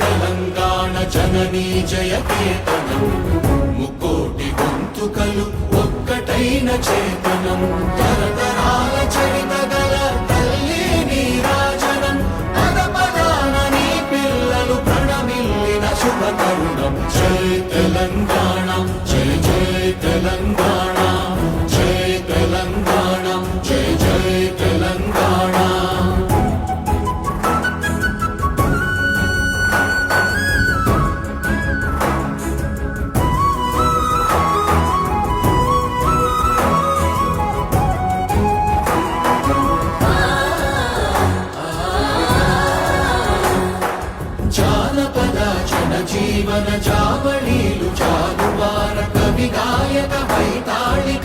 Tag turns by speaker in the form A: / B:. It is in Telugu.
A: తెలంగాణ జననీ జయ కేతనం ముక్కోటి గొంతుకలు ఒక్కటైన చేతనం తరతరాల చరిత గల తల్లి నీరాజనం పద పదాన నీ పిల్లలు ప్రణమిల్లిన శుభ తరుణం జై తెలంగాణ జై జై తెలంగాణ జై తెలంగాణ జై జై తెలంగాణ జానపద జనజీవన జావళీలు జాలువార కవి గాయక వైతాళిక